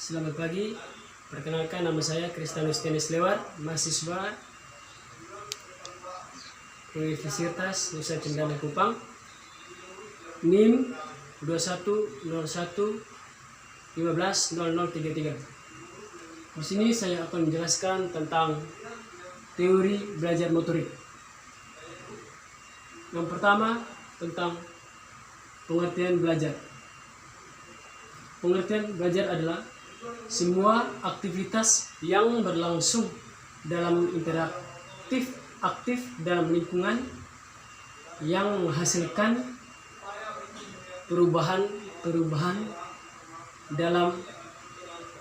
Selamat pagi, perkenalkan nama saya Kristanus Tenis Lewat, mahasiswa Universitas Nusa Cendana Kupang, NIM 2101150033. Di sini saya akan menjelaskan tentang teori belajar motorik. Yang pertama tentang pengertian belajar. Pengertian belajar adalah semua aktivitas yang berlangsung dalam interaktif aktif dalam lingkungan yang menghasilkan perubahan dalam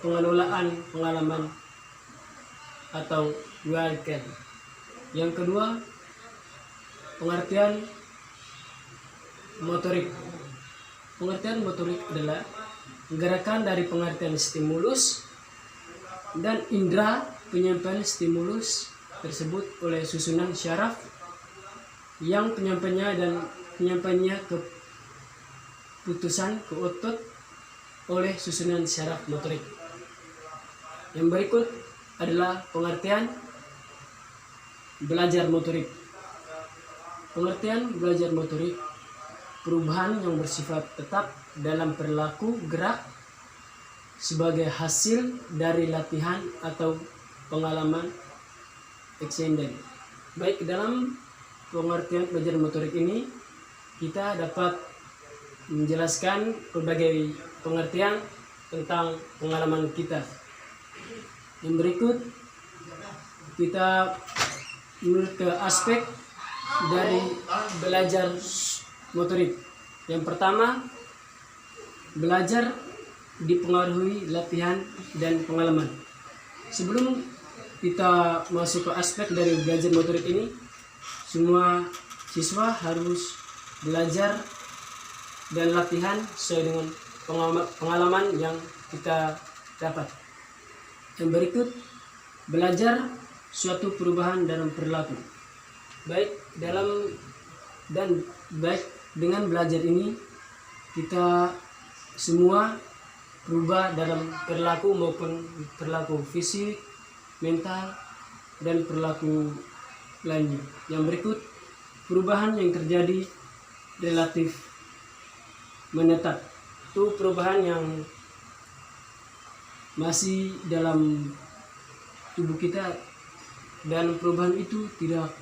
pengelolaan pengalaman atau weekend. Yang kedua, pengertian motorik. Pengertian motorik adalah gerakan dari pengertian stimulus dan indera penyampaian stimulus tersebut oleh susunan syaraf yang penyampaiannya keputusan ke otot oleh susunan syaraf motorik. Yang berikut adalah pengertian belajar motorik. Pengertian belajar motorik, perubahan yang bersifat tetap dalam perilaku gerak sebagai hasil dari latihan atau pengalaman eksenden. Baik, dalam pengertian belajar motorik ini kita dapat menjelaskan berbagai pengertian tentang pengalaman kita. Yang berikut kita menurut ke aspek dari belajar motorik. Yang pertama, belajar dipengaruhi latihan dan pengalaman. Sebelum kita masuk ke aspek dari belajar motorik ini, semua siswa harus belajar dan latihan sesuai dengan pengalaman yang kita dapat. Yang berikut, belajar suatu perubahan dalam perilaku. Baik dengan belajar ini kita semua berubah dalam perilaku maupun perilaku fisik, mental, dan perilaku lainnya. Yang berikut, perubahan yang terjadi relatif menetap. Itu perubahan yang masih dalam tubuh kita dan perubahan itu tidak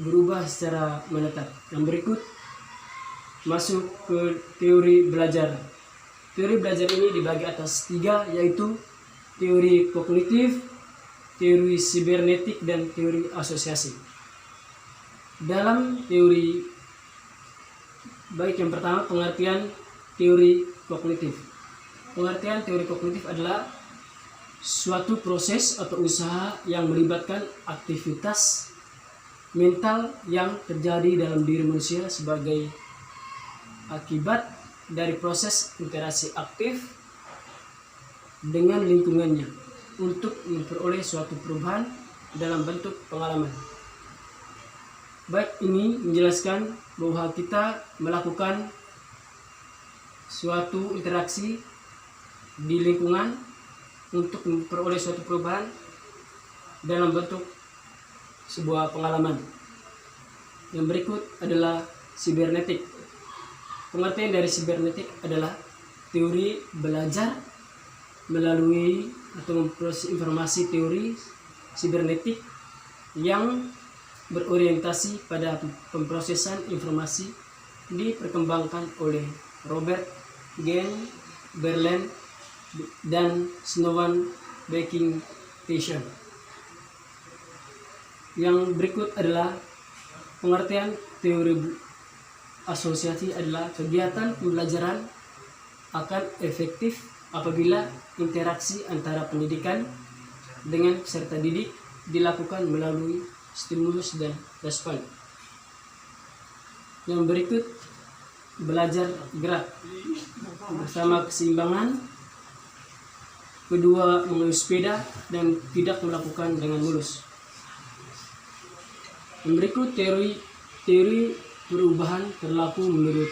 berubah secara menetap. Yang berikut masuk ke teori belajar. Teori belajar ini dibagi atas 3, yaitu teori kognitif, teori sibernetik, dan teori asosiasi. Dalam teori, baik yang pertama pengertian teori kognitif. Pengertian teori kognitif adalah suatu proses atau usaha yang melibatkan aktivitas mental yang terjadi dalam diri manusia sebagai akibat dari proses interaksi aktif dengan lingkungannya untuk memperoleh suatu perubahan dalam bentuk pengalaman. Baik, ini menjelaskan bahwa kita melakukan suatu interaksi di lingkungan untuk memperoleh suatu perubahan dalam bentuk sebuah pengalaman. Yang berikut adalah sibernetik. Pengertian dari sibernetik adalah teori belajar melalui atau memproses informasi. Teori sibernetik yang berorientasi pada pemrosesan informasi diperkembangkan oleh Robert Gen, Berlin, dan Snowan Beckingham. Yang berikut adalah pengertian teori asosiasi adalah kegiatan pembelajaran akan efektif apabila interaksi antara pendidikan dengan peserta didik dilakukan melalui stimulus dan respon. Yang berikut, belajar gerak bersama keseimbangan, kedua mengayuh sepeda dan tidak melakukan dengan mulus. Yang berikut teori perubahan perilaku menurut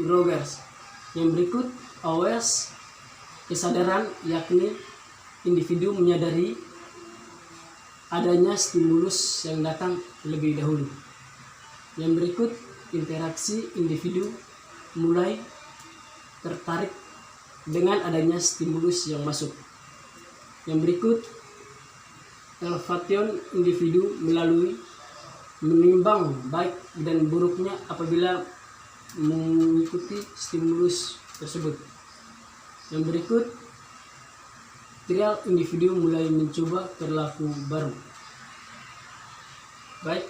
Rogers. Yang berikut, awareness, kesadaran, yakni individu menyadari adanya stimulus yang datang lebih dahulu. Yang berikut, interaksi, individu mulai tertarik dengan adanya stimulus yang masuk. Yang berikut, elevation, individu melalui menimbang baik dan buruknya apabila mengikuti stimulus tersebut. Yang berikut, trial, individu mulai mencoba perilaku baru. Baik,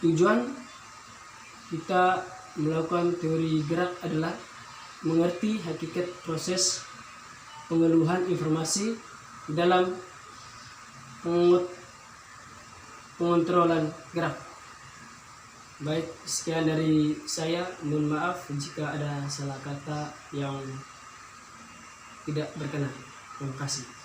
tujuan kita melakukan teori gerak adalah mengerti hakikat proses pengeluhan informasi dalam pengontrolan gerak. Baik, sekian dari saya. Mohon maaf jika ada salah kata yang tidak berkenan. Terima kasih.